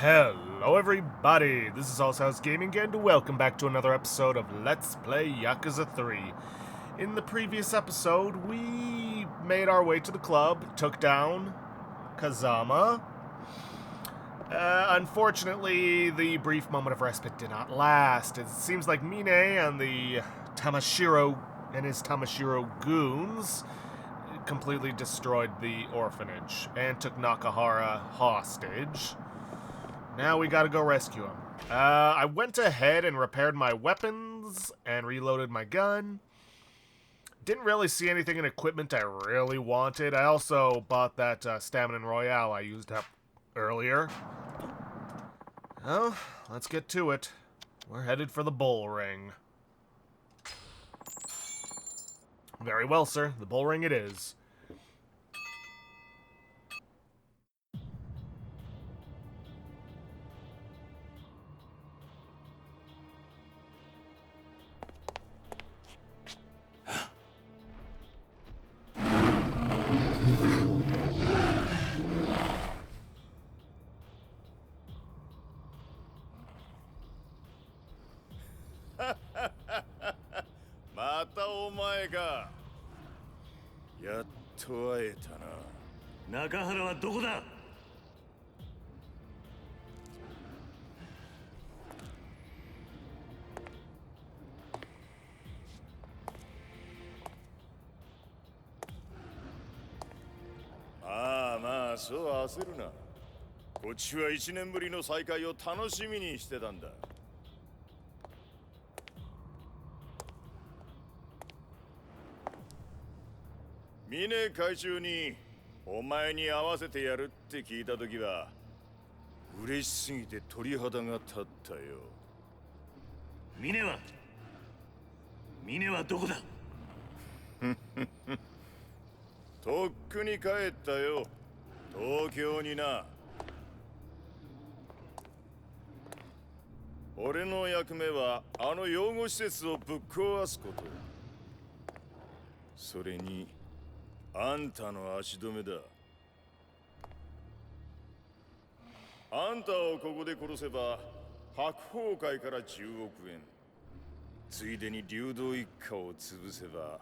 Hello everybody, this is Allshouse Gaming and welcome back to another episode of Let's Play Yakuza 3. In the previous episode, we made our way to the club, took down Kazama. Unfortunately, the brief moment of respite did not last. It seems like Mine and the Tamashiro and his Tamashiro goons completely destroyed the orphanage and took Nakahara hostage. Now we gotta go rescue him. I went ahead and repaired my weapons and reloaded my gun. Didn't really see anything in equipment I really wanted. I also bought that Stamina Royale I used up earlier. Well, let's get to it. We're headed for the bull ring. Very well, sir. The bull ring it is. Nakahara はどこだ? まあそう焦るな。こっちは1年ぶりの再会を楽しみにしてたんだ。峰会長にお前に会わせてやるって聞いたときは嬉しすぎて鳥肌が立ったよ。峰はどこだ? とっくに帰ったよ。東京にな。俺の役目はあの養護施設をぶっ壊すこと。それにあんたの足止めだ。あんたをここで殺せば白鵬会から10億円、ついでに流動一家を潰せば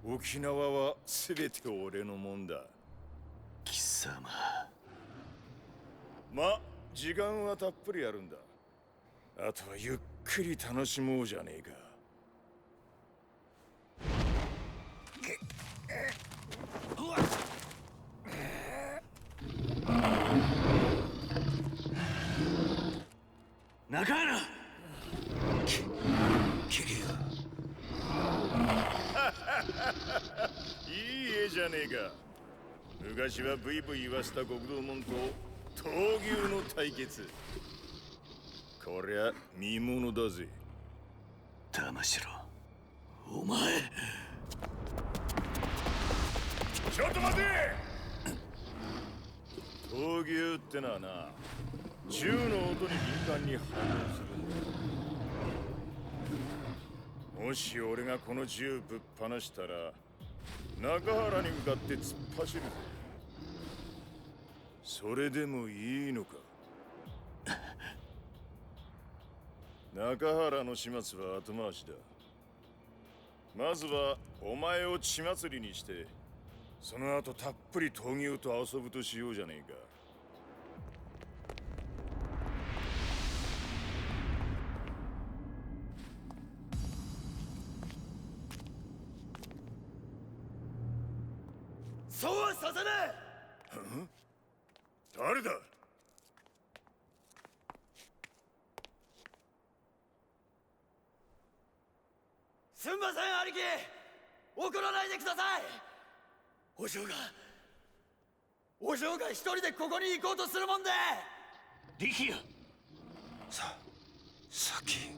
沖縄は全て俺のもんだ。貴様。ま、時間はたっぷりあるんだ。あとはゆっくり楽しもうじゃねえか。Nakahara! いい絵じゃねえか。昔はブイブイ言わせた極道門と闘牛の対決。こりゃ見物だぜ。Tamashiro、お前。ちょっと待て。闘牛ってのはな、銃の音に敏感に反応するんだ。もし俺がこの銃ぶっ放したら中原に向かって突っ走るぜ。それでもいいのか？中原の始末は後回しだ。まずはお前を血祭りにして、その後たっぷり闘牛と遊ぶとしようじゃねえか。そうはさせねえ。誰だ？すんません兄貴、怒らないでください。お嬢が一人でここに行こうとするもんで。力也、先。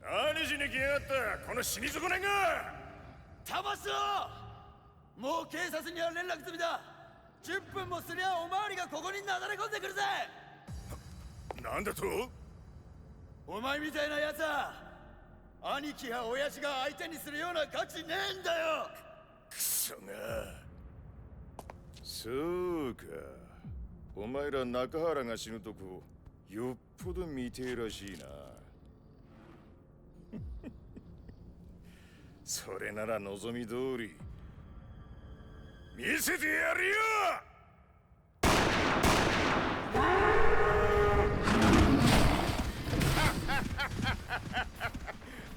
何しに来やがった、この死に損ねが。Tamashiro、もう警察には連絡済みだ。10分もすりゃおまわりがここになだれ込んでくるぜ。なんだと？お前みたいなやつは兄貴や親父が相手にするような価値ねえんだよ。くそが。そうか。お前ら中原が死ぬとこよっぽど見てえらしいな。それなら望み通り見せてやるよ。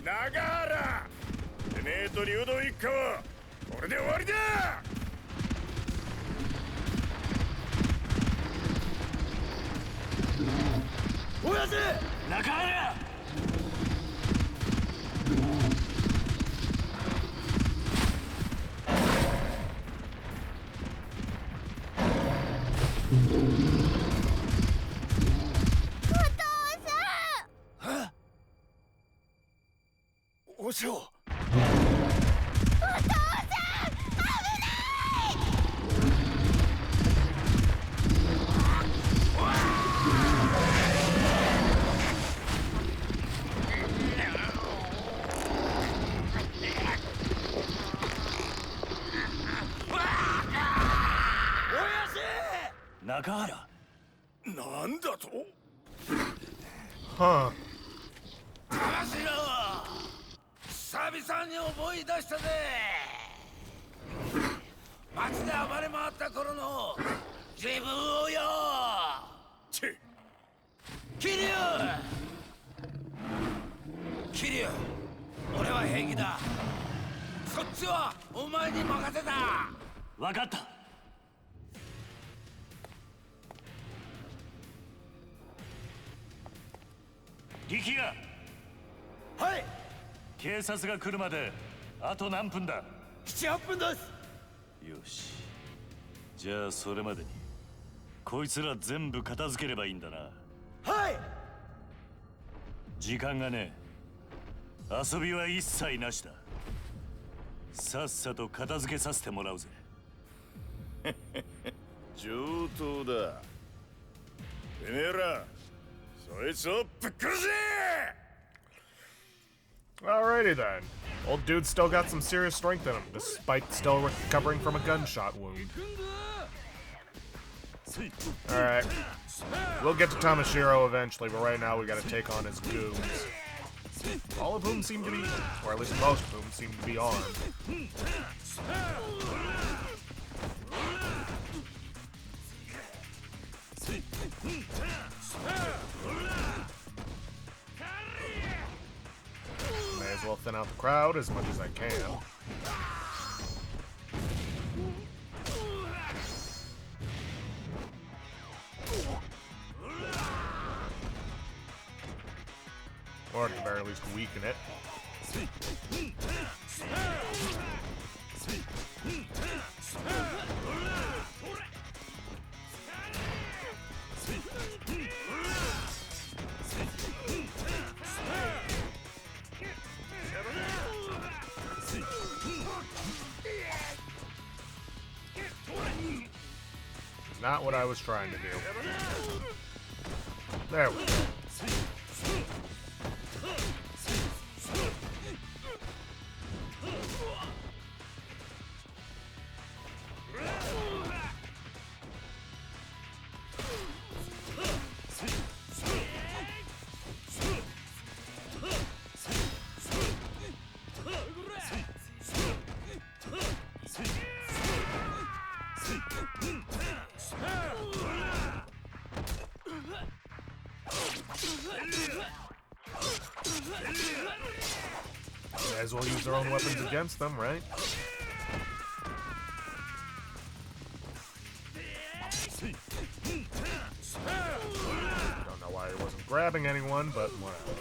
中原、てめえと竜道一家はこれで終わりだ。親父、中原。お嬢。お父さん、危ない！中原。なんだと？Huh. 久々に思い出したぜ。街で暴れ回った頃の自分をよ。チッ。桐生、俺は平気だ。そっちはお前に任せた。分かった。力也。はい。警察が来るまであと何分だ？7、8分です。よし。じゃあそれまでにこいつら全部片付ければいいんだな。はい。時間がねえ。遊びは一切なしだ。さっさと片付けさせてもらうぜ。上等だ。てめえらそいつをぶっ殺せ。 Alrighty then. Old dude's still got some serious strength in him, despite still recovering from a gunshot wound. Alright. We'll get to Tamashiro eventually, but right now we gotta take on his goons. All of whom seem to be, or at least most of whom seem to be armed. May as well thin out the crowd as much as I can. Or at the very least weaken it. Not what I was trying to do. There we go. May as well use their own weapons against them, right? Don't know why he wasn't grabbing anyone, but whatever.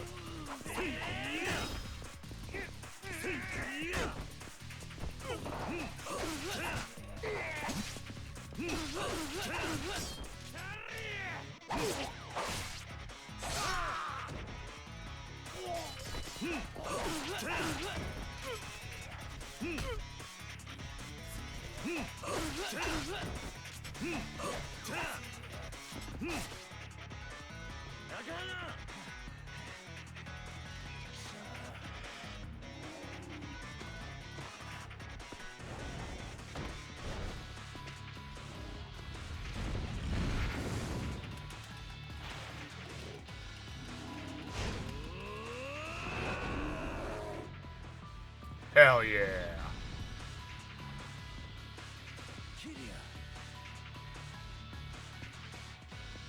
Hell yeah.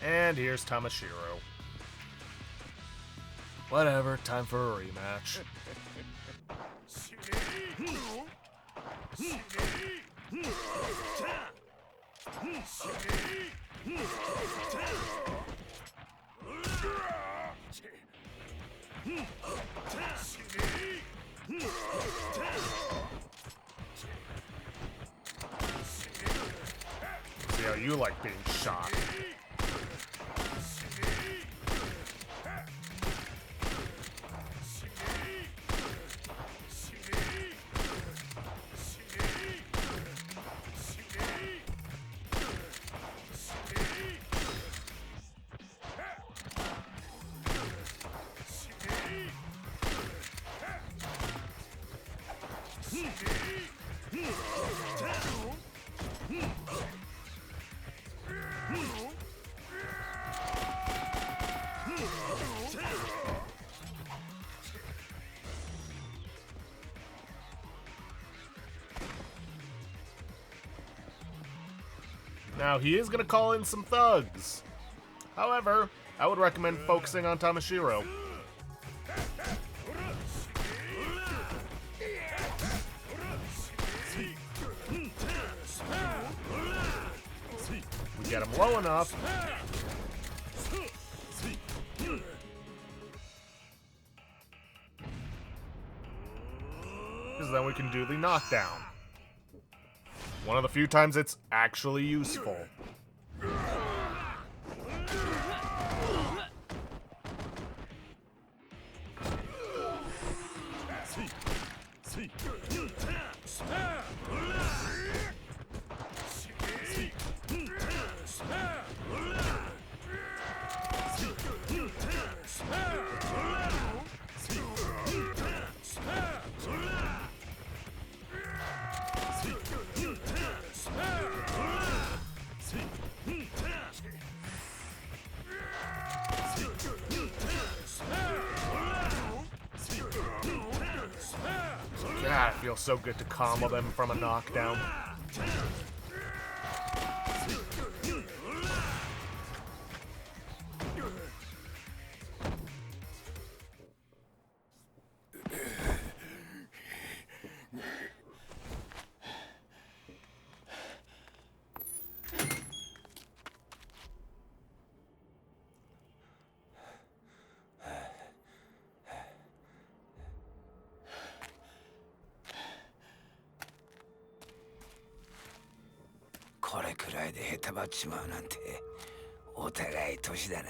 And here's Tamashiro. Whatever, time for a rematch. See how you like being shot. Now, he is going to call in some thugs. However, I would recommend focusing on Tamashiro. We get him low enough. Because then we can do the knockdown. One of the few times it's actually useful. God, it feels so good to combo them from a knockdown.これくらいでへたばっちまうなんてお互い年だな。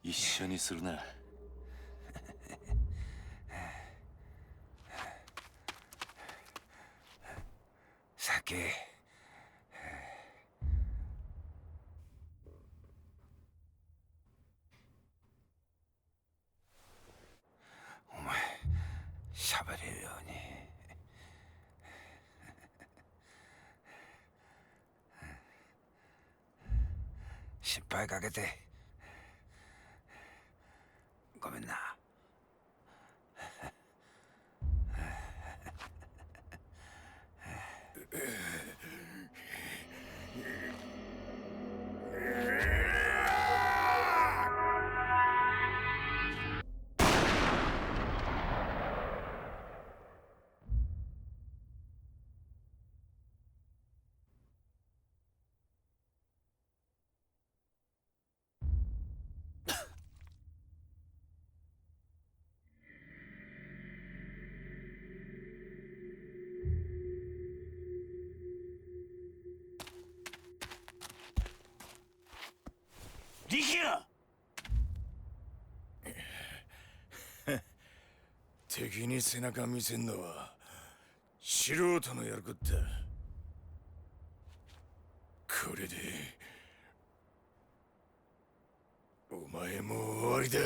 一緒にするな。酒。お前喋れるように。心配かけてごめんな。力也敵に背中見せんのは素人のやることだ。これでお前も終わりだ。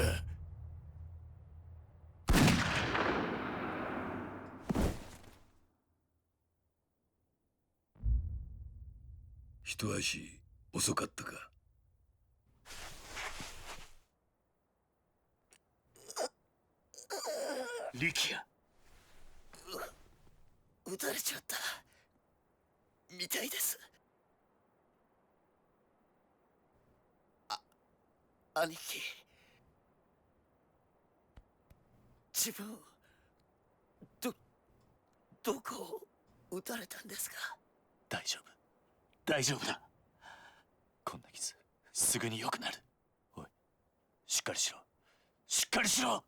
一足遅かったか。力也。撃たれちゃったみたいです。兄貴、自分どこを撃たれたんですか？大丈夫、大丈夫だ。こんな傷すぐに良くなる。おい、しっかりしろ、しっかりしろ。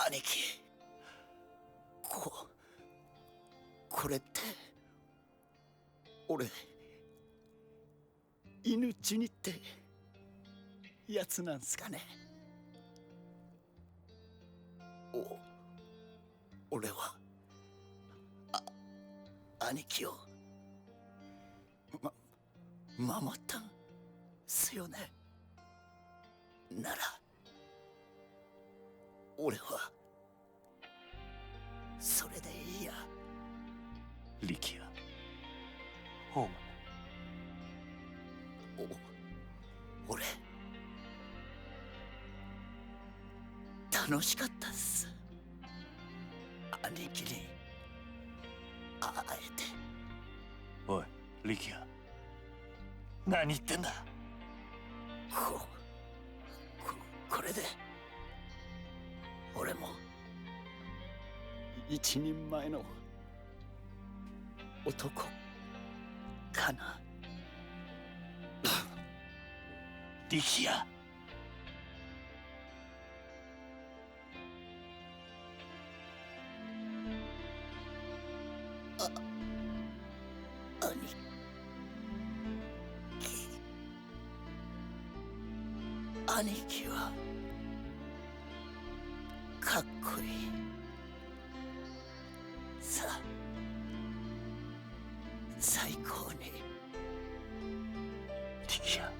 兄貴、これって俺犬死にってやつなんすかね？俺は兄貴を守ったんすよね。なら俺はそれでいいや。力也、お前。俺楽しかったっす。兄貴に会えて。おい、力也、何言ってんだ。これで俺も一人前の男かな。力也、兄貴はかっこいいさあ、最高に。力也、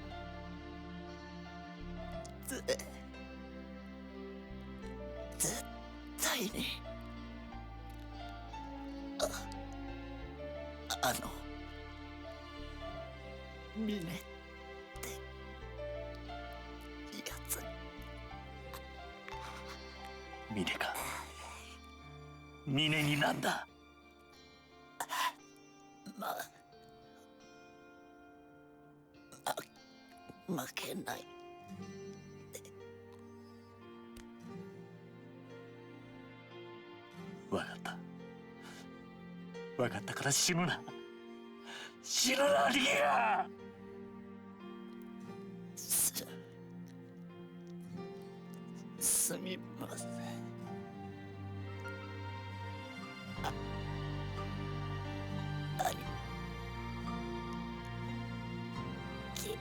絶対にあの峰ってやつ。峰か。峰になんだ。負けない。わかった。わかったから死ぬな。死ぬな、力也。すみません。兄貴。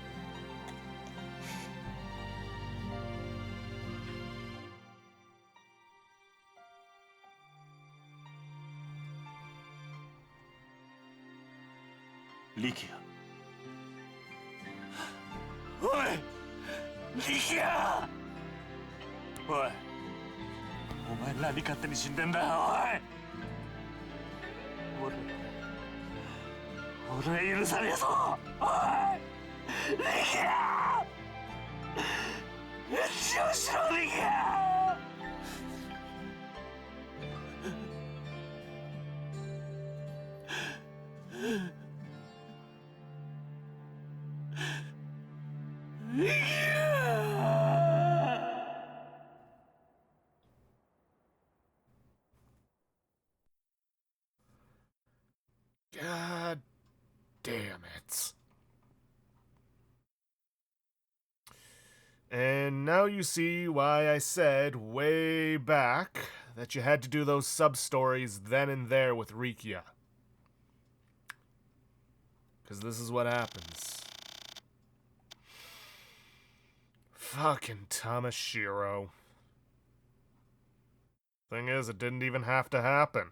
力也、おい、力也、おい、お前何勝手に死んでんだよ。おい、俺は許さねえぞ。おい、力也、死をしろ、力也。God damn it. And now you see why I said way back that you had to do those sub-stories then and there with Rikia. Because this is what happens. Fucking Tamashiro. Thing is, it didn't even have to happen.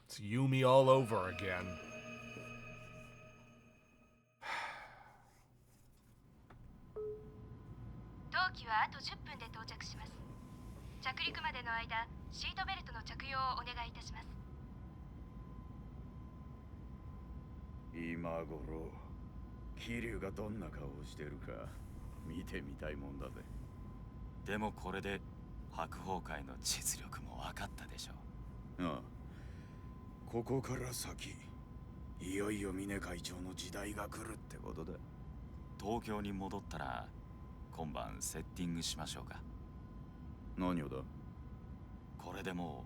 It's Yumi all over again. Tokyo はあと10分で到着します。着陸までの間、シートベルトの着用をお願いいたします。今頃桐生がどんな顔をしてるか見てみたいもんだぜ。でもこれで白鵬会の実力も分かったでしょ。ああ、ここから先いよいよ峰会長の時代が来るってことだ。東京に戻ったら今晩セッティングしましょうか。何をだ。これでも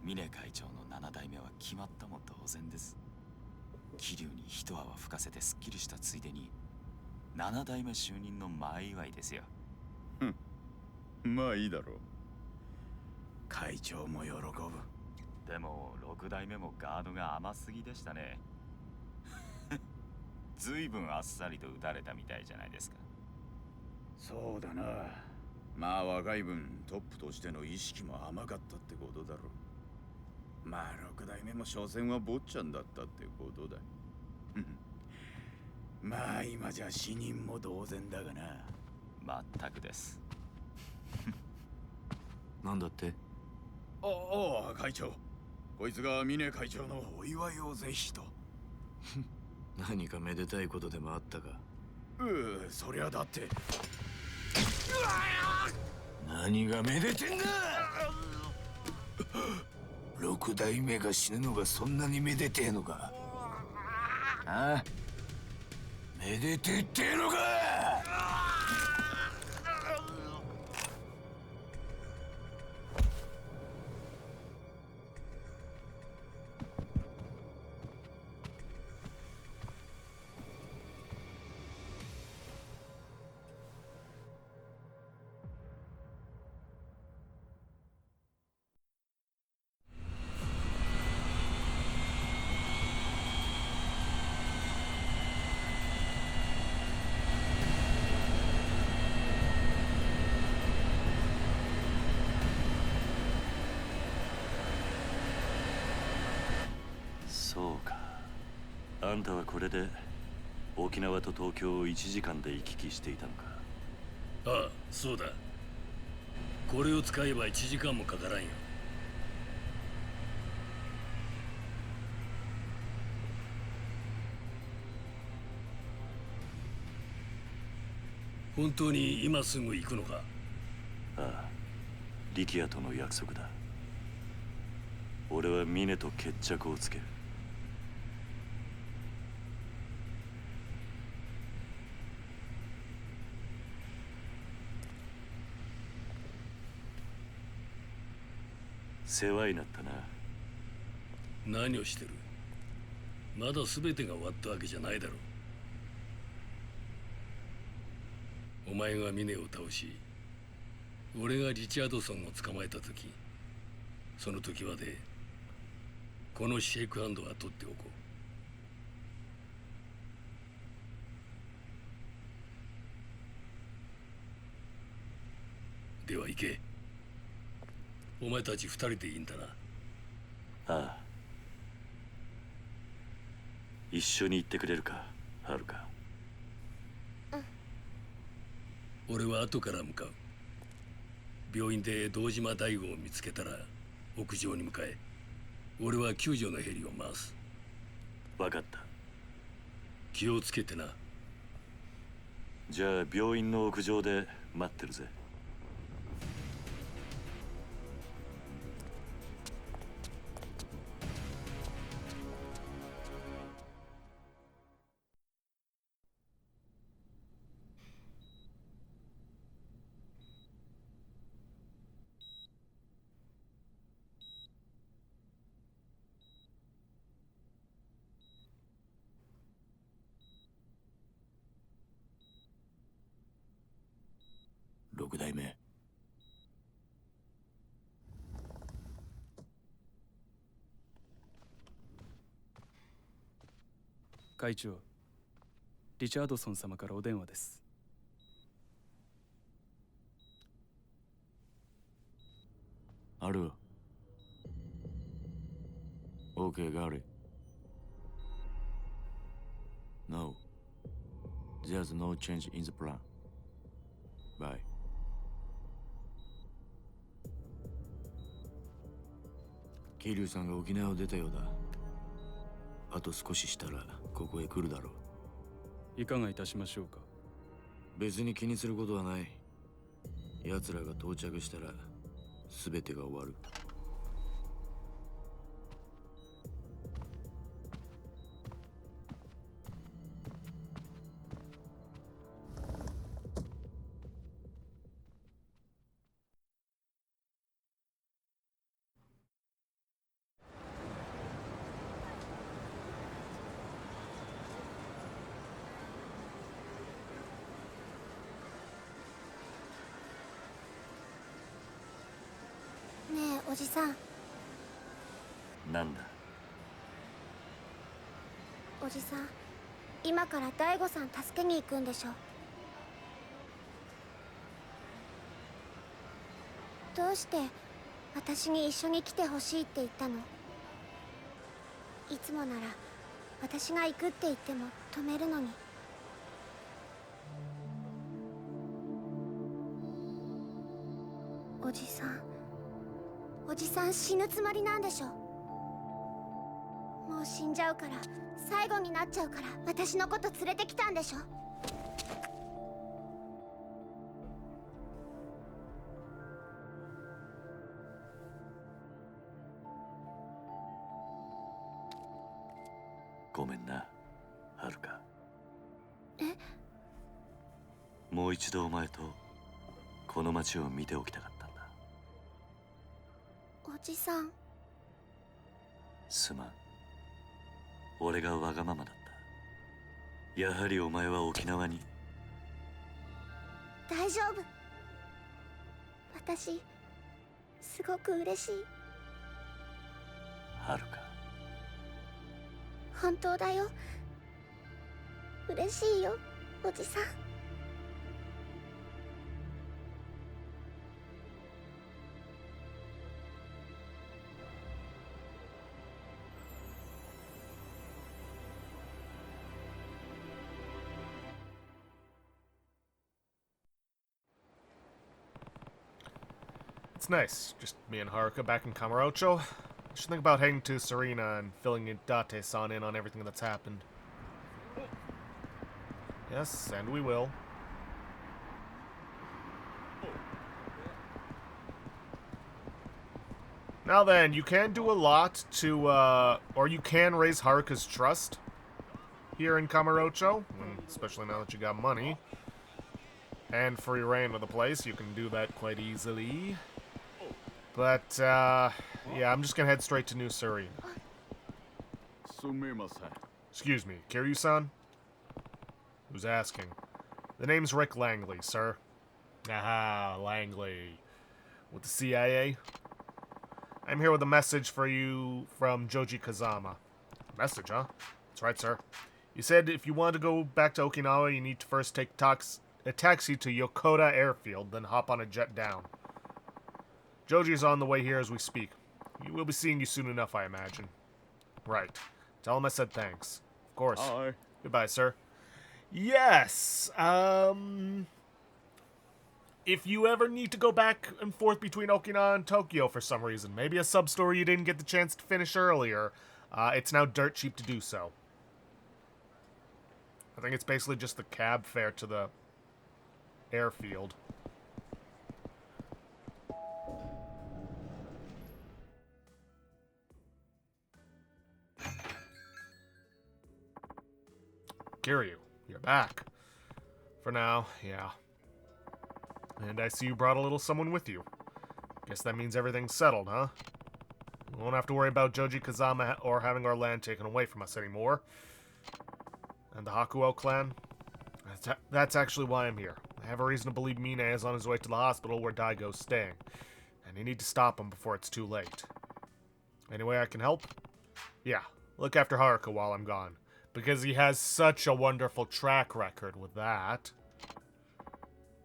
う峰会長の7代目は決まったも同然です。桐生に一泡吹かせてすっきりしたついでに7代目就任の前祝いですよ。まあいいだろう。会長も喜ぶ。でも6代目もガードが甘すぎでしたね。ずいぶんあっさりと打たれたみたいじゃないですか。そうだな。まあ若い分トップとしての意識も甘かったってことだろう。まあ6代目も所詮は坊ちゃんだったってことだ。まあ今じゃ死人も同然だがな。全くです。なんだって？ああ、会長。こいつが峰会長のお祝いをぜひと。何かめでたいことでもあったか？そりゃだって。何がめでてんだ！6代目が死ぬのがそんなにめでてえのか？ああ？めでてってえのか！そうか。あんたはこれで沖縄と東京を1時間で行き来していたのか。ああ、そうだ。これを使えば1時間もかからんよ。本当に今すぐ行くのか？ああ、力也との約束だ。俺は峰と決着をつける。世話になったな。何をしてる？まだ全てが終わったわけじゃないだろう。お前が峰を倒し、俺がリチャードソンを捕まえた時、その時までこのシェイクハンドは取っておこう。では行け。お前たち2人でいいんだな。ああ、一緒に行ってくれるか、はるか。俺は後から向かう。病院で堂島大吾を見つけたら屋上に向かえ。俺は救助のヘリを回す。分かった。気をつけてな。じゃあ病院の屋上で待ってるぜ。6代目。会長、リチャードソン様からお電話です。ある。OK, got it. No. There's no change in the plan. Bye. 桐生さんが沖縄を出たようだ。あと少ししたらここへ来るだろう。いかがいたしましょうか。別に気にすることはない。奴らが到着したら全てが終わる。ねえおじさん。なんだ。おじさん、今から大悟さん助けに行くんでしょ。どうして私に一緒に来てほしいって言ったの？いつもなら私が行くって言っても止めるのに。おじさん、おじさん死ぬつもりなんでしょ。もう死んじゃうから、最後になっちゃうから私のこと連れてきたんでしょ。ごめんな、はるか。え？もう一度お前とこの街を見ておきたかったんだ。おじさん。すまん。俺がわがままだった。やはりお前は沖縄に。大丈夫。私すごく嬉しい。はるか。本当だよ。嬉しいよ、おじさん。It's nice. Just me and Haruka back in Kamurocho. I should think about heading to Serena and filling Date-san in on everything that's happened. Yes, and we will. Now then, you can do a lot to, or you can raise Haruka's trust here in Kamurocho, especially now that you got money. And free reign of the place, you can do that quite easily. But, yeah, I'm just gonna head straight to New Serena. Excuse me, Kiryu-san? Who's asking? The name's Rick Langley, sir. Aha, Langley. With the CIA? I'm here with a message for you from Joji Kazama. Message, huh? That's right, sir. You said if you want to go back to Okinawa, you need to first take a taxi to Yokota Airfield, then hop on a jet down. Joji is on the way here as we speak. We'll be seeing you soon enough, I imagine. Right. Tell him I said thanks. Of course. Bye. Goodbye, sir. Yes, if you ever need to go back and forth between Okinawa and Tokyo for some reason, maybe a sub-story you didn't get the chance to finish earlier, it's now dirt cheap to do so. I think it's basically just the cab fare to the airfield. Kiryu, you're back. For now, yeah. And I see you brought a little someone with you. Guess that means everything's settled, huh? We won't have to worry about Joji Kazama or having our land taken away from us anymore. And the Hakuo clan? That's actually why I'm here. I have a reason to believe Mine is on his way to the hospital where Daigo's staying. And you need to stop him before it's too late. Any way I can help? Yeah, look after Haruka while I'm gone. Because he has such a wonderful track record with that.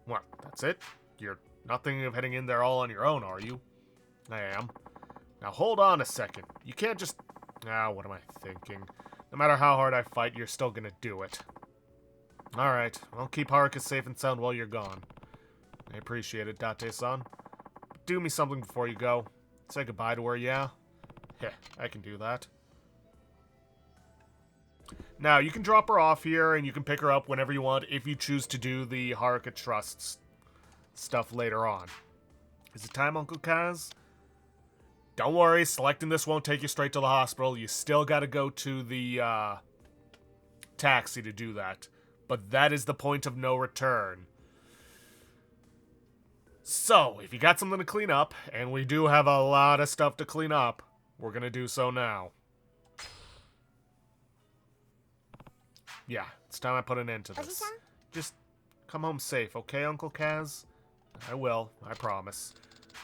What, that's it? You're not thinking of heading in there all on your own, are you? I am. Now hold on a second. You can't just... what am I thinking? No matter how hard I fight, you're still gonna do it. Alright, I'll keep Haruka safe and sound while you're gone. I appreciate it, Date-san. Do me something before you go. Say goodbye to her, yeah? Heh, I can do that. Now, you can drop her off here, and you can pick her up whenever you want if you choose to do the Haruka Trust stuff later on. Is it time, Uncle Kaz? Don't worry, selecting this won't take you straight to the hospital. You still gotta go to the taxi to do that. But that is the point of no return. So, if you got something to clean up, and we do have a lot of stuff to clean up, we're gonna do so now. Yeah, it's time I put an end to this. Just come home safe, okay, Uncle Kaz? I will, I promise.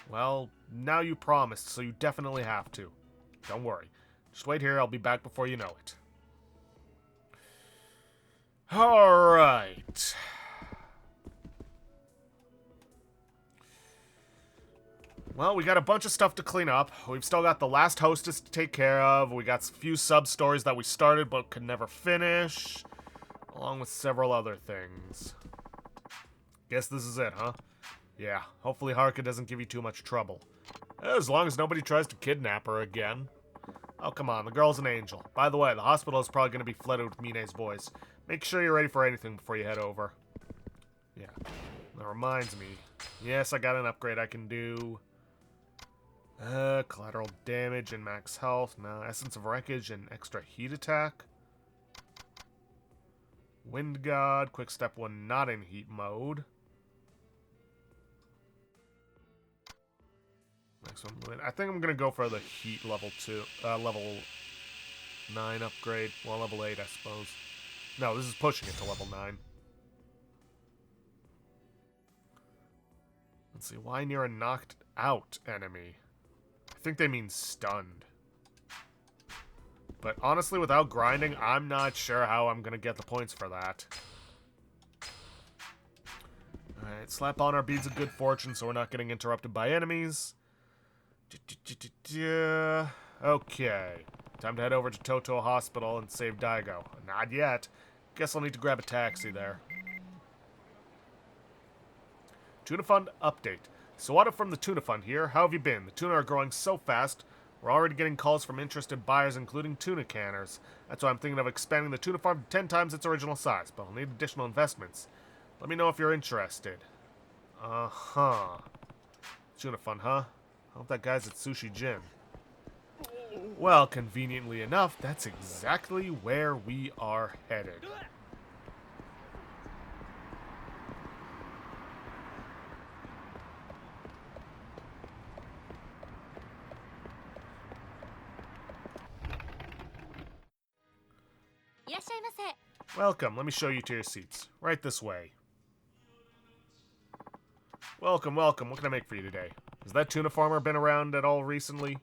Well, now you promised, so you definitely have to. Don't worry. Just wait here, I'll be back before you know it. Alright. Well, we got a bunch of stuff to clean up. We've still got the last hostess to take care of. We got a few sub-stories that we started but could never finish. Along with several other things. Guess this is it, huh? Yeah, hopefully Haruka doesn't give you too much trouble. As long as nobody tries to kidnap her again. Oh, come on, the girl's an angel. By the way, the hospital is probably going to be flooded with Mine's boys. Make sure you're ready for anything before you head over. Yeah, that reminds me. Yes, I got an upgrade I can do. Collateral damage and max health. No, essence of wreckage and extra heat attack. Wind God, quick step when not in heat mode. Next one, I think I'm gonna go for the heat level 9 upgrade. Well, level 8, I suppose. No, this is pushing it to level 9. Let's see, why near a knocked out enemy? I think they mean stunned. But honestly, without grinding, I'm not sure how I'm gonna get the points for that. Alright, slap on our beads of good fortune so we're not getting interrupted by enemies. Okay. Time to head over to Toto Hospital and save Daigo. Not yet. Guess I'll need to grab a taxi there. Tuna Fund update. Sawada from the Tuna Fund here. How have you been? The tuna are growing so fast, we're already getting calls from interested buyers, including tuna canners. That's why I'm thinking of expanding the tuna farm to 10 times its original size, but I'll need additional investments. Let me know if you're interested. Uh-huh. Tuna Fund, huh? I hope that guy's at Sushi Jin. Well, conveniently enough, that's exactly where we are headed. Welcome, let me show you to your seats. Right this way. Welcome, welcome. What can I make for you today? Has that tuna farmer been around at all recently?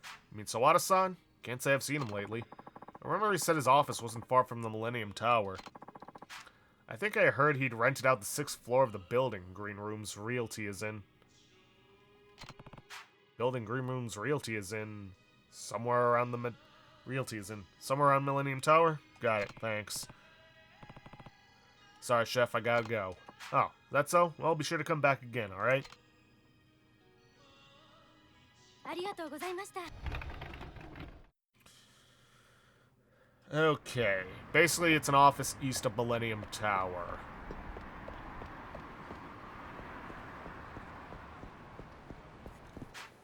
I mean, Sawada-san? Can't say I've seen him lately. I remember he said his office wasn't far from the Millennium Tower. I think I heard he'd rented out the 6th floor of the building Green Room's Realty is in. Building Green Room's Realty is in... somewhere around the... Realty is in... somewhere around Millennium Tower? Got it, thanks. Sorry, Chef, I gotta go. Oh, that's so? Well, be sure to come back again, alright? Okay. Basically, it's an office east of Millennium Tower.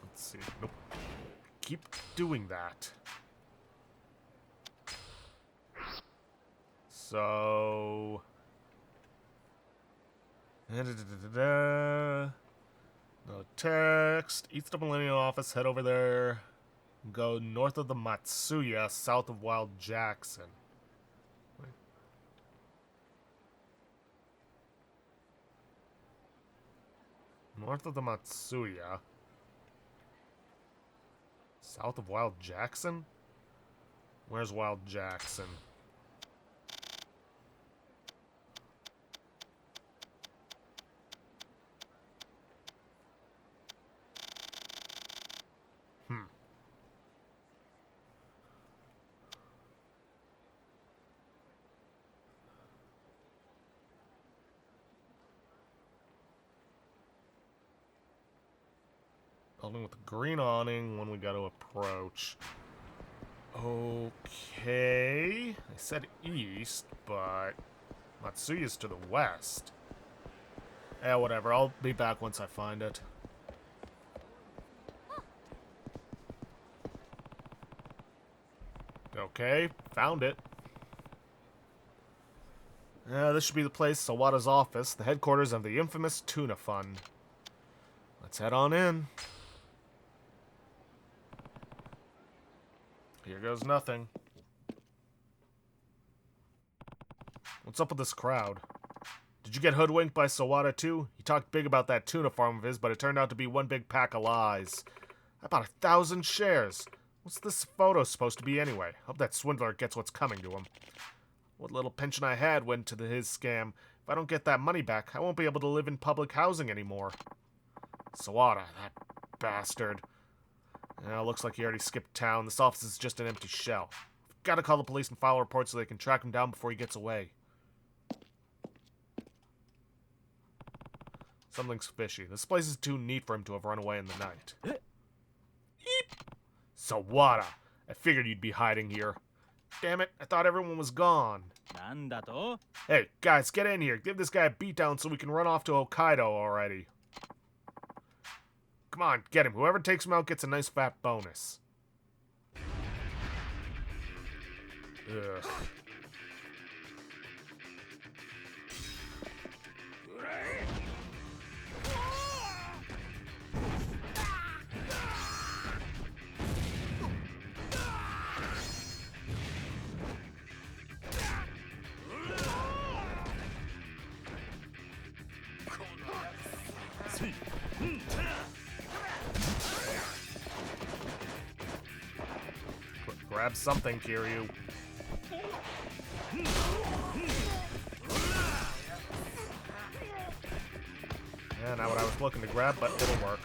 Let's see. Nope. Keep doing that. So... No text. East of Millennium office, head over there. Go north of the Matsuya, south of Wild Jackson. Wait. North of the Matsuya. South of Wild Jackson? Where's Wild Jackson? Building with the green awning when we got to approach. Okay. I said east, but Matsuya's to the west. Yeah, whatever. I'll be back once I find it. Okay, found it. This should be the place, Sawada's office, the headquarters of the infamous Tuna Fund. Let's head on in. Here goes nothing. What's up with this crowd? Did you get hoodwinked by Sawada too? He talked big about that tuna farm of his, but it turned out to be one big pack of lies. I bought 1,000 shares. What's this photo supposed to be anyway? Hope that swindler gets what's coming to him. What little pension I had went to his scam. If I don't get that money back, I won't be able to live in public housing anymore. Sawada, that bastard. Looks like he already skipped town. This office is just an empty shell. Gotta call the police and file a report so they can track him down before he gets away. Something's fishy. This place is too neat for him to have run away in the night. Eep! Sawada! I figured you'd be hiding here. Damn it, I thought everyone was gone. Hey, guys, get in here. Give this guy a beatdown so we can run off to Hokkaido already. Come on, get him. Whoever takes him out gets a nice fat bonus. Ugh. Grab something, Kiryu. Yeah, not what I was looking to grab, but it'll work.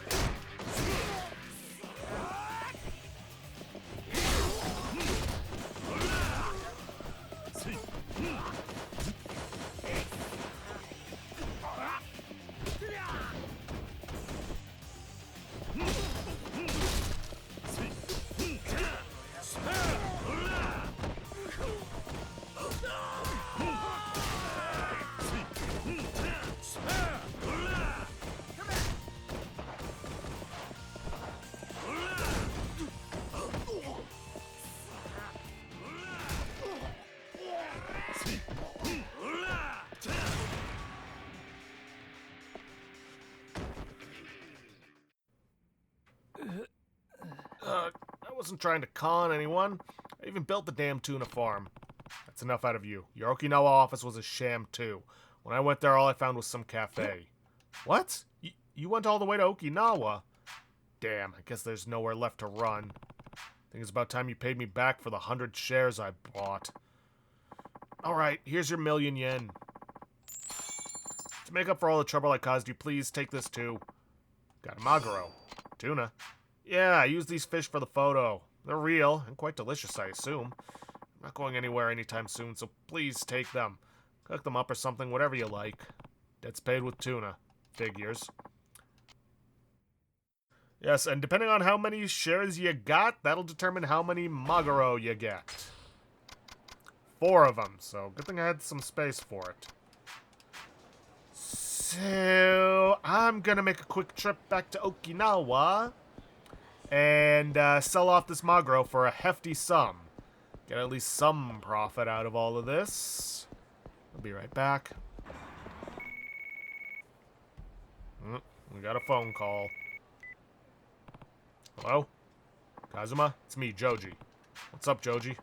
I wasn't trying to con anyone. I even built the damn tuna farm. That's enough out of you. Your Okinawa office was a sham too. When I went there, all I found was some cafe. What? You went all the way to Okinawa? Damn, I guess there's nowhere left to run. I think it's about time you paid me back for the 100 shares I bought. Alright, here's your $1,000,000 yen. To make up for all the trouble I caused you, please take this too. Got a maguro. Tuna. Yeah, I used these fish for the photo. They're real, and quite delicious, I assume. I'm not going anywhere anytime soon, so please take them. Cook them up or something, whatever you like. Debt's paid with tuna. Figures. Yes, and depending on how many shares you got, that'll determine how many maguro you get. 4 of them, so good thing I had some space for it. So, I'm gonna make a quick trip back to Okinawa and sell off this maguro for a hefty sum. Get at least some profit out of all of this. I'll be right back. We got a phone call. Hello? Kazuma? It's me, Joji. What's up, Joji?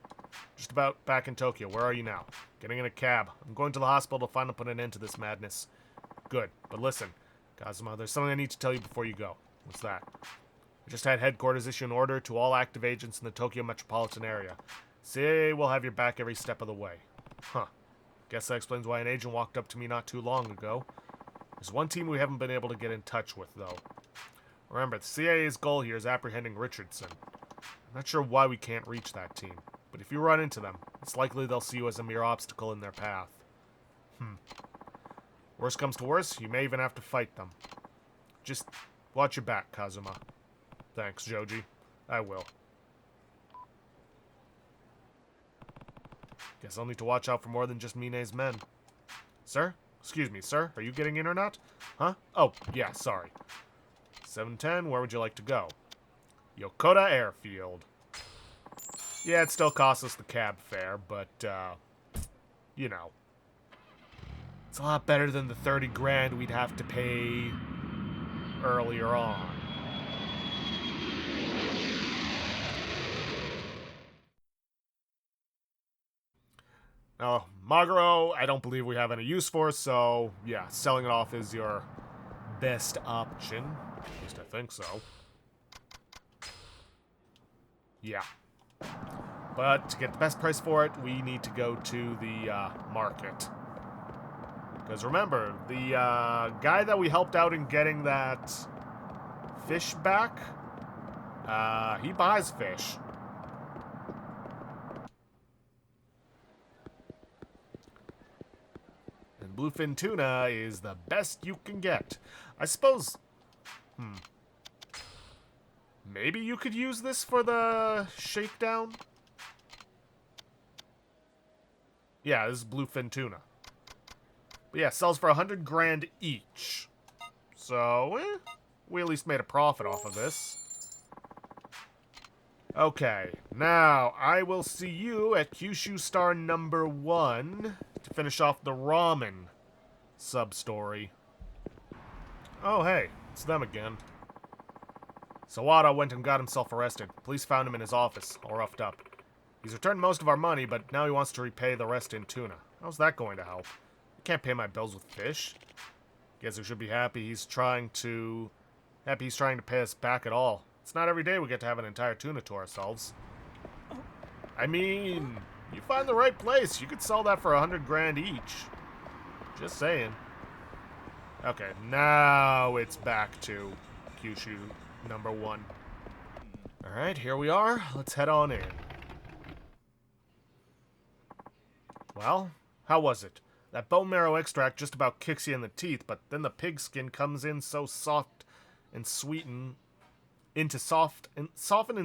Just about back in Tokyo. Where are you now? Getting in a cab. I'm going to the hospital to finally put an end to this madness. Good, but listen, Kazuma, there's something I need to tell you before you go. What's that? I just had headquarters issue an order to all active agents in the Tokyo metropolitan area. CIA will have your back every step of the way. Huh. Guess that explains why an agent walked up to me not too long ago. There's one team we haven't been able to get in touch with, though. Remember, the CIA's goal here is apprehending Richardson. I'm not sure why we can't reach that team, but if you run into them, it's likely they'll see you as a mere obstacle in their path. Worst comes to worst, you may even have to fight them. Just watch your back, Kazuma. Thanks, Joji. I will. Guess I'll need to watch out for more than just Mine's men. Sir? Excuse me, sir. Are you getting in or not? Huh? Oh, yeah, sorry. 710, where would you like to go? Yokota Airfield. Yeah, it still costs us the cab fare, but, you know. It's a lot better than the 30 grand we'd have to pay earlier on. Now, Maguro, I don't believe we have any use for, so yeah, selling it off is your best option. At least I think so. Yeah. But to get the best price for it, we need to go to the market. Because remember, the guy that we helped out in getting that fish back, he buys fish. And bluefin tuna is the best you can get. I suppose... Maybe you could use this for the shakedown? Yeah, this is bluefin tuna. But yeah, sells for 100 grand each. So, we at least made a profit off of this. Okay, now I will see you at Kyushu Star number 1 to finish off the ramen sub-story. Oh, hey, it's them again. Sawada went and got himself arrested. Police found him in his office, all roughed up. He's returned most of our money, but now he wants to repay the rest in tuna. How's that going to help? I can't pay my bills with fish. Guess we should be happy he's trying to pay us back at all. It's not every day we get to have an entire tuna to ourselves. I mean, you find the right place, you could sell that for 100 grand each. Just saying. Okay, now it's back to Kyushu number 1. Alright, here we are. Let's head on in. Well, how was it? That bone marrow extract just about kicks you in the teeth, but then the pig skin comes in so soft and soften and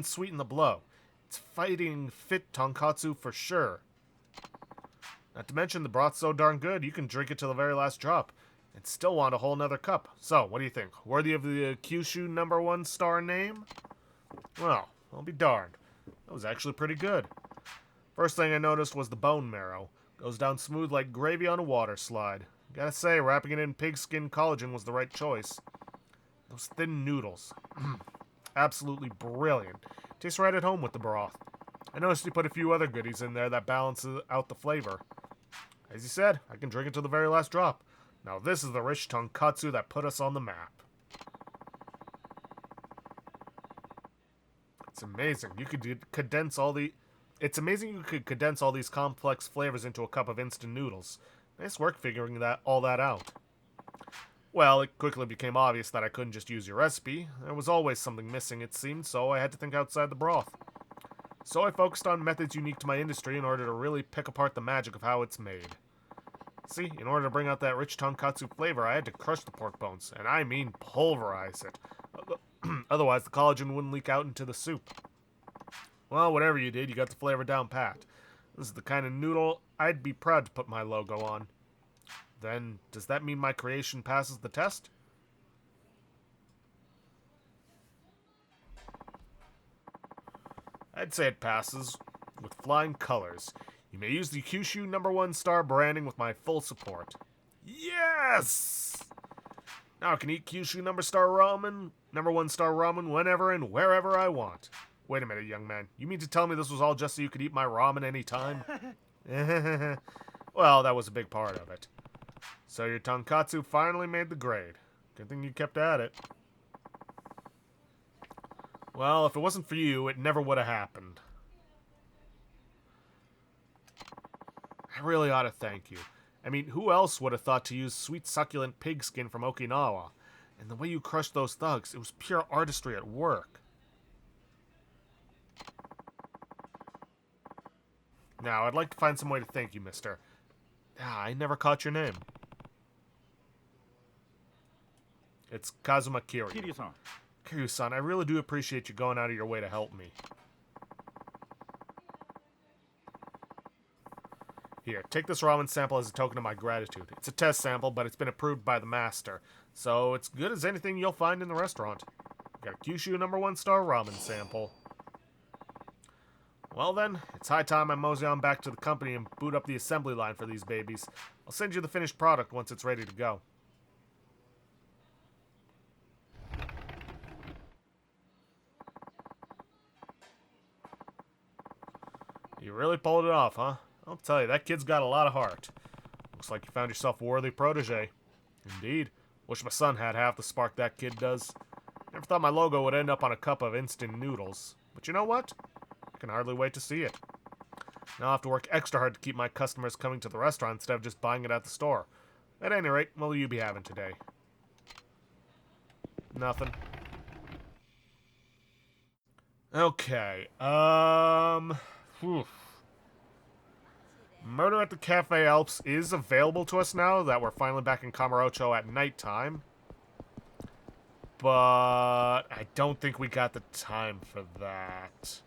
sweeten the blow. It's fighting fit tonkatsu for sure. Not to mention the broth's so darn good, you can drink it to the very last drop and still want a whole nother cup. So, what do you think? Worthy of the Kyushu number 1 star name? Well, I'll be darned. That was actually pretty good. First thing I noticed was the bone marrow. Goes down smooth like gravy on a water slide. Gotta say, wrapping it in pigskin collagen was the right choice. Those thin noodles. Absolutely brilliant. Tastes right at home with the broth. I noticed you put a few other goodies in there that balances out the flavor. As you said, I can drink it to the very last drop. Now this is the rich tonkatsu that put us on the map. It's amazing. It's amazing you could condense all these complex flavors into a cup of instant noodles. Nice work figuring all that out. Well, it quickly became obvious that I couldn't just use your recipe. There was always something missing, it seemed, so I had to think outside the broth. So I focused on methods unique to my industry in order to really pick apart the magic of how it's made. See, in order to bring out that rich tonkatsu flavor, I had to crush the pork bones, and I mean pulverize it. Otherwise, the collagen wouldn't leak out into the soup. Well, whatever you did, you got the flavor down pat. This is the kind of noodle I'd be proud to put my logo on. Then, does that mean my creation passes the test? I'd say it passes with flying colors. You may use the Kyushu number 1 star branding with my full support. Yes! Now I can eat Kyushu number 1 star ramen whenever and wherever I want. Wait a minute, young man. You mean to tell me this was all just so you could eat my ramen anytime? Well, that was a big part of it. So your tonkatsu finally made the grade. Good thing you kept at it. Well, if it wasn't for you, it never would have happened. I really ought to thank you. I mean, who else would have thought to use sweet succulent pig skin from Okinawa? And the way you crushed those thugs, it was pure artistry at work. Now, I'd like to find some way to thank you, mister. I never caught your name. It's Kazuma Kiryu. Kiryu-san. Kiryu-san, I really do appreciate you going out of your way to help me. Here, take this ramen sample as a token of my gratitude. It's a test sample, but it's been approved by the master, so it's good as anything you'll find in the restaurant. Got a Kyushu #1 star ramen sample. Well then, it's high time I mosey on back to the company and boot up the assembly line for these babies. I'll send you the finished product once it's ready to go. You really pulled it off, huh? I'll tell you, that kid's got a lot of heart. Looks like you found yourself a worthy protege. Indeed. Wish my son had half the spark that kid does. Never thought my logo would end up on a cup of instant noodles. But you know what? I can hardly wait to see it. Now I'll have to work extra hard to keep my customers coming to the restaurant instead of just buying it at the store. At any rate, what will you be having today? Nothing. Okay, whew. Murder at the Cafe Alps is available to us now that we're finally back in Kamurocho at nighttime. But I don't think we got the time for that.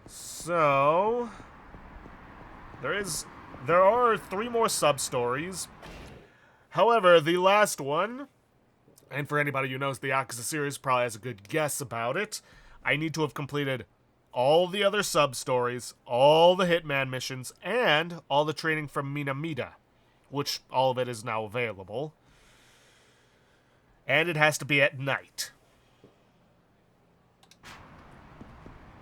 So there are 3 more sub-stories. However, the last one, and for anybody who knows the Yakuza series probably has a good guess about it, I need to have completed all the other sub-stories, all the Hitman missions, and all the training from Minamida, which all of it is now available. And it has to be at night.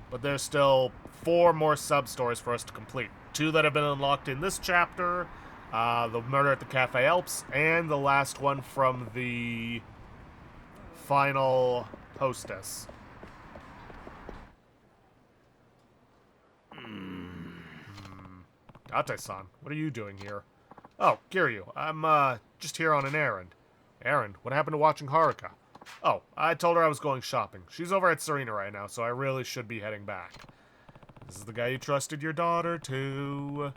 But there's still 4 more sub-stories for us to complete. 2 that have been unlocked in this chapter, the Murder at the Cafe Alps, and the last one from the final hostess. Date-san, what are you doing here? Oh, Kiryu, I'm, just here on an errand. Errand? What happened to watching Haruka? Oh, I told her I was going shopping. She's over at Serena right now, so I really should be heading back. This is the guy you trusted your daughter to.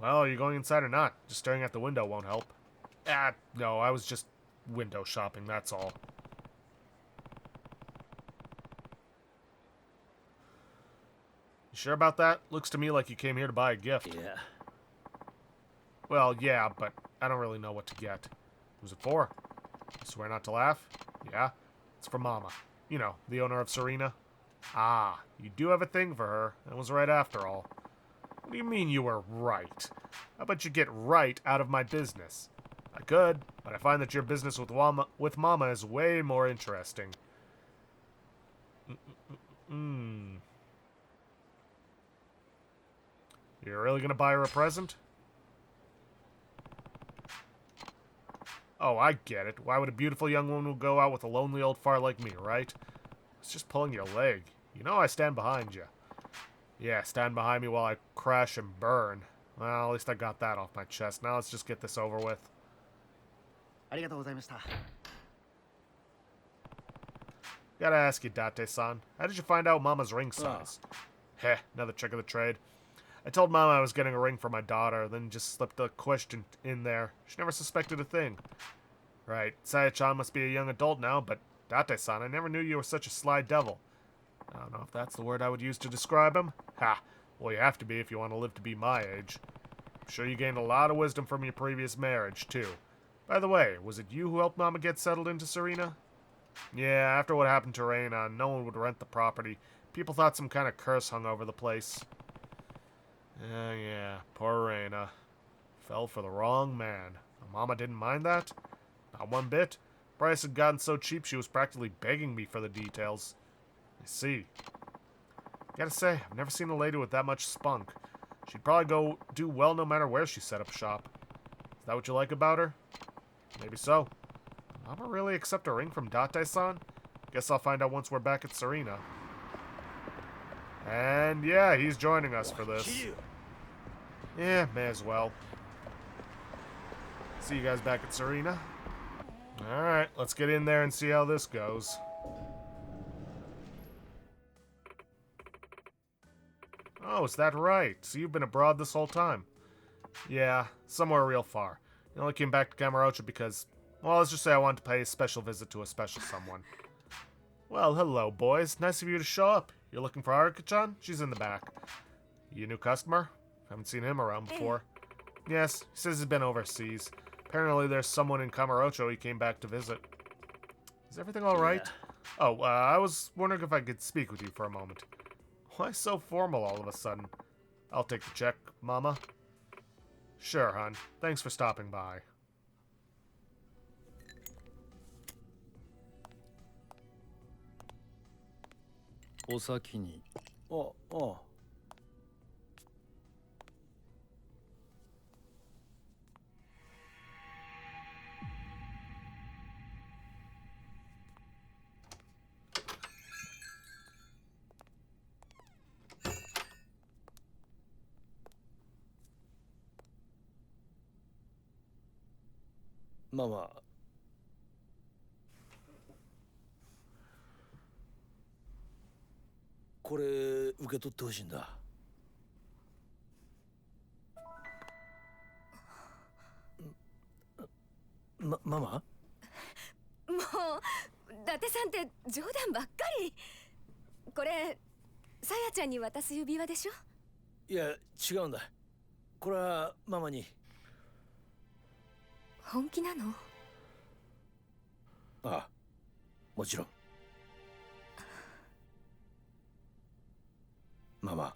Well, are you going inside or not? Just staring at the window won't help. No, I was just window shopping, that's all. You sure about that? Looks to me like you came here to buy a gift. Yeah. Well, yeah, but I don't really know what to get. Who's it for? I swear not to laugh? Yeah? It's for Mama. You know, the owner of Serena. Ah, you do have a thing for her. I was right after all. What do you mean you were right? How about you get right out of my business? I could, but I find that your business with Mama is way more interesting. You're really gonna buy her a present? Oh, I get it. Why would a beautiful young woman go out with a lonely old fart like me, right? It's just pulling your leg. You know I stand behind you. Yeah, stand behind me while I crash and burn. Well, at least I got that off my chest. Now let's just get this over with. Gotta ask you, Date-san. How did you find out Mama's ring size? Heh, another trick of the trade. I told Mama I was getting a ring for my daughter, then just slipped a question in there. She never suspected a thing. Right, Saya-chan must be a young adult now, but Date-san, I never knew you were such a sly devil. I don't know if that's the word I would use to describe him. Ha! Well, you have to be if you want to live to be my age. I'm sure you gained a lot of wisdom from your previous marriage, too. By the way, was it you who helped Mama get settled into Serena? Yeah, after what happened to Reina, no one would rent the property. People thought some kind of curse hung over the place. Yeah, poor Reina. Fell for the wrong man. Mama didn't mind that? Not one bit. Price had gotten so cheap she was practically begging me for the details. I see. Gotta say, I've never seen a lady with that much spunk. She'd probably go do well no matter where she set up shop. Is that what you like about her? Maybe so. Mama really accept a ring from Date-san? Guess I'll find out once we're back at Serena. And yeah, he's joining us for this. Yeah, may as well. See you guys back at Serena. Alright, let's get in there and see how this goes. Oh, is that right? So you've been abroad this whole time? Yeah, somewhere real far. I only came back to Kamurocho because, well, let's just say I wanted to pay a special visit to a special someone. Well, hello, boys. Nice of you to show up. You're looking for Haruka-chan? She's in the back. You a new customer? Haven't seen him around before. Yes, he says he's been overseas. Apparently there's someone in Kamurocho he came back to visit. Is everything alright? Yeah. Oh, I was wondering if I could speak with you for a moment. Why so formal all of a sudden? I'll take the check, Mama. Sure, hon. Thanks for stopping by. Oh, oh. Mama. これ受け取ってほしいんだ。ママ？もう伊達さんって冗談ばっかり。これさやちゃんに渡す指輪でしょ？いや違うんだ。これはママに。本気なの？ああ、もちろん。ママ、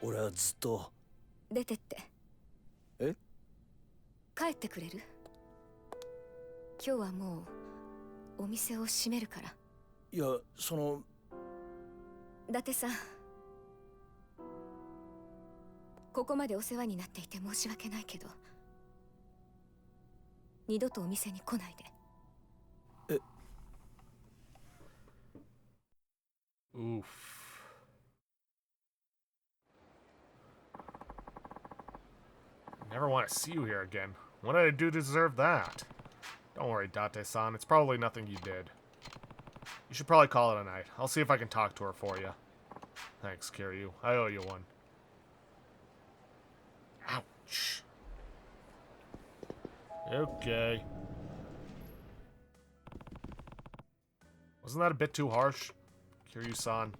俺はずっと。出てって。え？帰ってくれる？今日はもうお店を閉めるから。いや、その。伊達さん、ここまでお世話になっていて申し訳ないけど、二度とお店に来ないで。え。Oof. Never want to see you here again. What did I do to deserve that? Don't worry, Date-san. It's probably nothing you did. You should probably call it a night. I'll see if I can talk to her for you. Thanks, Kiryu. I owe you one. Ouch. Okay. Wasn't that a bit too harsh? Kiryu-san.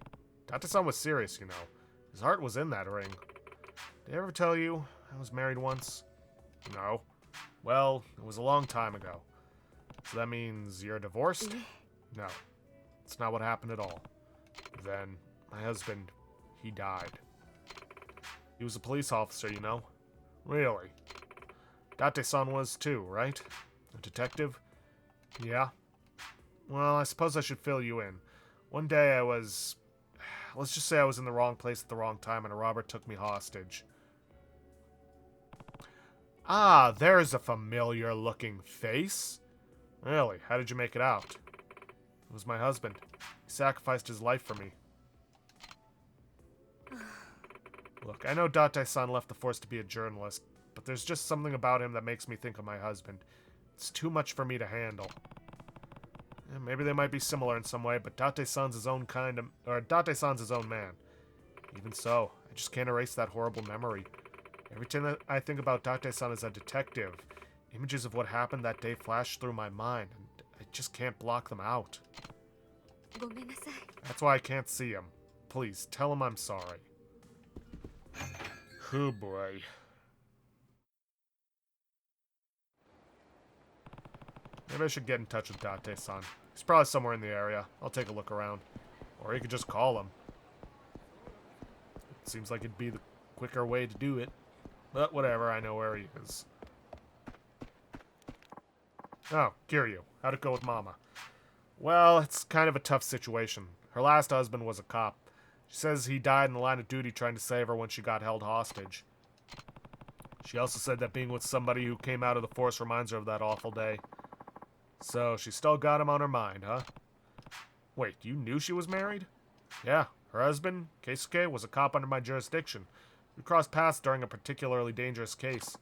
Date-san was serious, you know. His heart was in that ring. Did I ever tell you I was married once? No. Well, it was a long time ago. So that means you're divorced? No. It's not what happened at all. Then, my husband, he died. He was a police officer, you know? Really? Date-san was too, right? A detective? Yeah? Well, I suppose I should fill you in. One day I was... Let's just say I was in the wrong place at the wrong time and a robber took me hostage. Ah, there's a familiar-looking face. Really? How did you make it out? It was my husband. He sacrificed his life for me. Look, I know Date-san left the force to be a journalist, but there's just something about him that makes me think of my husband. It's too much for me to handle. Yeah, maybe they might be similar in some way, but Date-san's his own kind of... Or Date-san's his own man. Even so, I just can't erase that horrible memory. Every time that I think about Date-san as a detective, images of what happened that day flash through my mind, and I just can't block them out. That's why I can't see him. Please, tell him I'm sorry. Oh boy. Maybe I should get in touch with Date-san. He's probably somewhere in the area. I'll take a look around. Or you could just call him. It seems like it'd be the quicker way to do it. But whatever, I know where he is. Oh, Kiryu. How'd it go with Mama? Well, it's kind of a tough situation. Her last husband was a cop. She says he died in the line of duty trying to save her when she got held hostage. She also said that being with somebody who came out of the force reminds her of that awful day. So, she still got him on her mind, huh? Wait, you knew she was married? Yeah, her husband, Keisuke, was a cop under my jurisdiction. We crossed paths during a particularly dangerous case.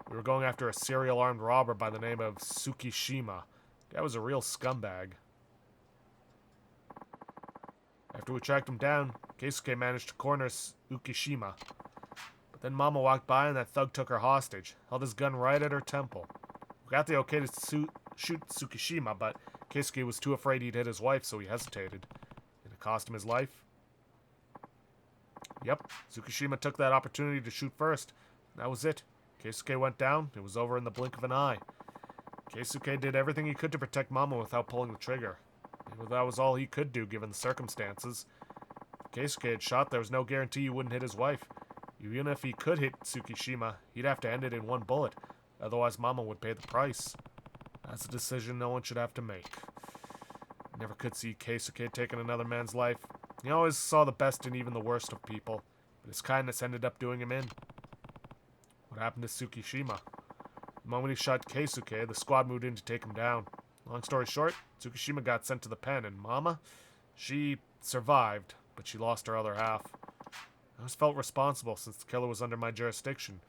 We were going after a serial armed robber by the name of Tsukishima. That was a real scumbag. After we tracked him down, Keisuke managed to corner Tsukishima. But then Mama walked by and that thug took her hostage, held his gun right at her temple. We got the okay to shoot Tsukishima, but Keisuke was too afraid he'd hit his wife, so he hesitated. In a It cost him his life. Yep, Tsukishima took that opportunity to shoot first. That was it. Keisuke went down. It was over in the blink of an eye. Keisuke did everything he could to protect Mama without pulling the trigger. Maybe that was all he could do given the circumstances. If Keisuke had shot, there was no guarantee he wouldn't hit his wife. Even if he could hit Tsukishima, he'd have to end it in one bullet. Otherwise, Mama would pay the price. That's a decision no one should have to make. Never could see Keisuke taking another man's life. He always saw the best in even the worst of people, but his kindness ended up doing him in. What happened to Tsukishima? The moment he shot Keisuke, the squad moved in to take him down. Long story short, Tsukishima got sent to the pen, and Mama, she survived, but she lost her other half. I always felt responsible since the killer was under my jurisdiction,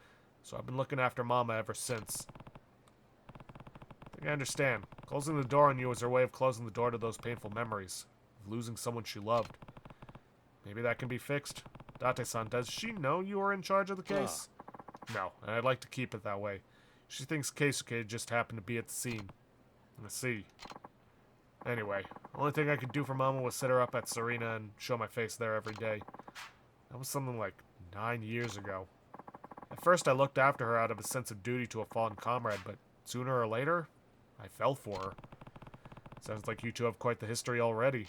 so I've been looking after Mama ever since. I think I understand. Closing the door on you was her way of closing the door to those painful memories of losing someone she loved. Maybe that can be fixed. Date-san, does she know you are in charge of the case? No, and I'd like to keep it that way. She thinks Keisuke just happened to be at the scene. I see. Anyway, the only thing I could do for Mama was set her up at Serena and show my face there every day. That was something like 9 years ago. At first I looked after her out of a sense of duty to a fallen comrade, but sooner or later, I fell for her. Sounds like you two have quite the history already.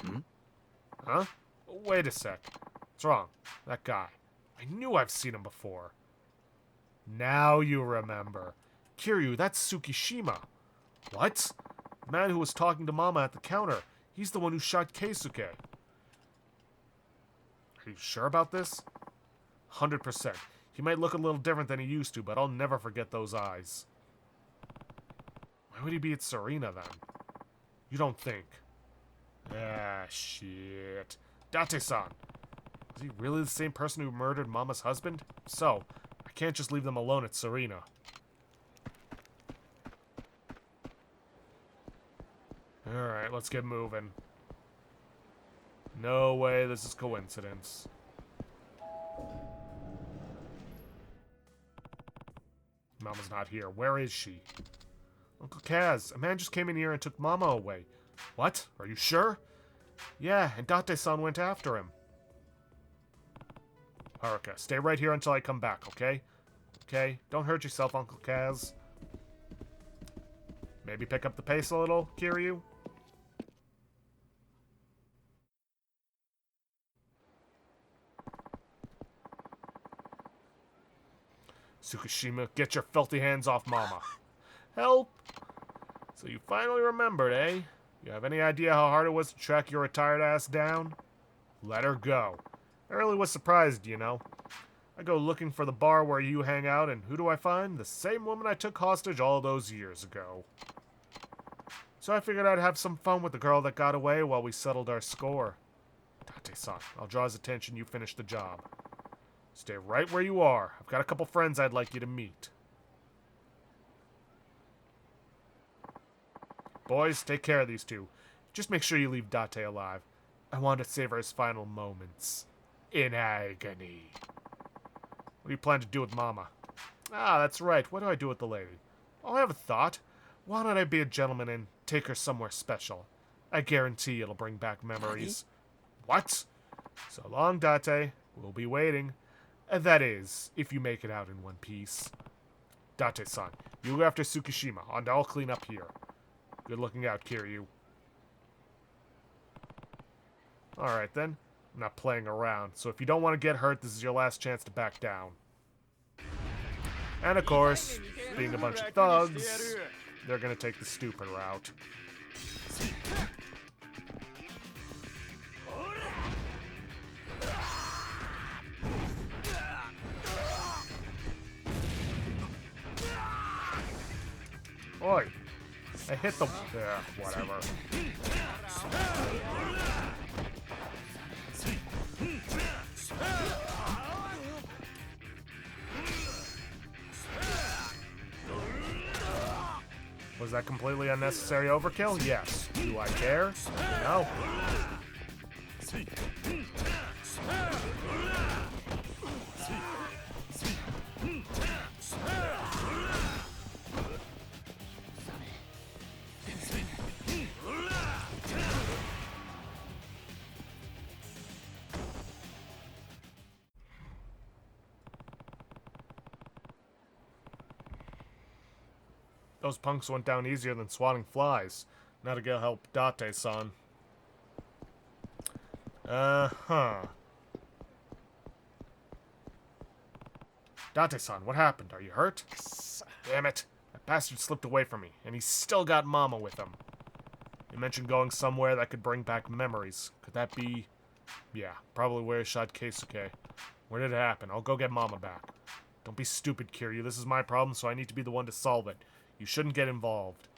Huh? Wait a sec. What's wrong? That guy. I knew I've seen him before. Now you remember. Kiryu, that's Tsukishima. What? The man who was talking to Mama at the counter. He's the one who shot Keisuke. Are you sure about this? 100%. He might look a little different than he used to, but I'll never forget those eyes. Why would he be at Serena, then? You don't think? Ah, shit. Date-san. Is he really the same person who murdered Mama's husband? So, I can't just leave them alone at Serena. Alright, let's get moving. No way this is coincidence. Mama's not here. Where is she? Uncle Kaz, a man just came in here and took Mama away. What? Are you sure? Yeah, and Date-san went after him. Haruka, stay right here until I come back, okay? Okay? Don't hurt yourself, Uncle Kaz. Maybe pick up the pace a little, Kiryu? Tsukishima, get your filthy hands off Mama. Help! So you finally remembered, eh? You have any idea how hard it was to track your retired ass down? Let her go. I really was surprised, you know. I go looking for the bar where you hang out, and who do I find? The same woman I took hostage all those years ago. So I figured I'd have some fun with the girl that got away while we settled our score. Date-san, I'll draw his attention, you finish the job. Stay right where you are. I've got a couple friends I'd like you to meet. Boys, take care of these two. Just make sure you leave Date alive. I want to savor his final moments. In agony. What do you plan to do with Mama? Ah, that's right. What do I do with the lady? Oh, I have a thought. Why don't I be a gentleman and take her somewhere special? I guarantee it'll bring back memories. What? So long, Date. We'll be waiting. That is, if you make it out in one piece. Date-san, you go after Tsukishima, and I'll clean up here. Good looking out, Kiryu. Alright then. I'm not playing around, so if you don't want to get hurt, this is your last chance to back down. And of course, being a bunch of thugs, they're gonna take the stupid route. Oi! I hit the... whatever. Was that completely unnecessary overkill? Yes. Do I care? No. those punks went down easier than swatting flies. Now to go help Date-san. Uh-huh. Date-san, what happened? Are you hurt? Damn it. That bastard slipped away from me, and he's still got Mama with him. You mentioned going somewhere that could bring back memories. Could that be... Yeah, probably where he shot Keisuke. Where did it happen? I'll go get Mama back. Don't be stupid, Kiryu. This is my problem, so I need to be the one to solve it. You shouldn't get involved.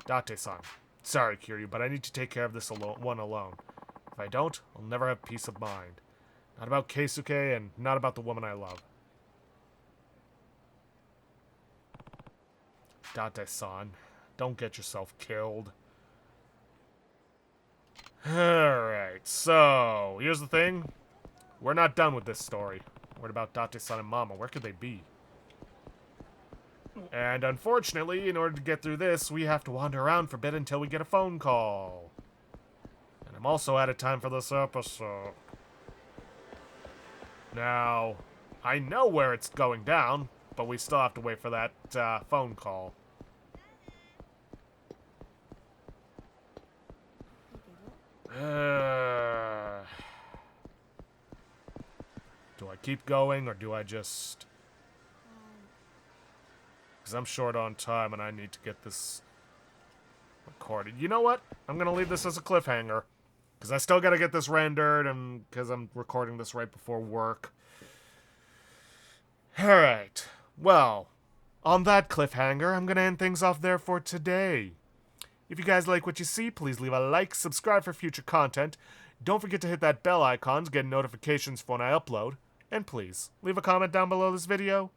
Date-san. Sorry, Kiryu, but I need to take care of this one alone. If I don't, I'll never have peace of mind. Not about Keisuke, and not about the woman I love. Date-san, don't get yourself killed. Alright, so, here's the thing. We're not done with this story. What about Date-san and Mama? Where could they be? And unfortunately, in order to get through this, we have to wander around for a bit until we get a phone call. And I'm also out of time for this episode. Now, I know where it's going down, but we still have to wait for that phone call. Do I keep going, or do I just... Because I'm short on time, and I need to get this recorded. You know what? I'm going to leave this as a cliffhanger. Because I still got to get this rendered, and because I'm recording this right before work. Alright. Well, on that cliffhanger, I'm going to end things off there for today. If you guys like what you see, please leave a like, subscribe for future content. Don't forget to hit that bell icon to get notifications for when I upload. And please, leave a comment down below this video.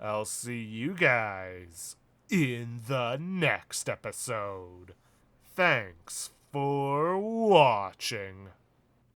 I'll see you guys in the next episode. Thanks for watching.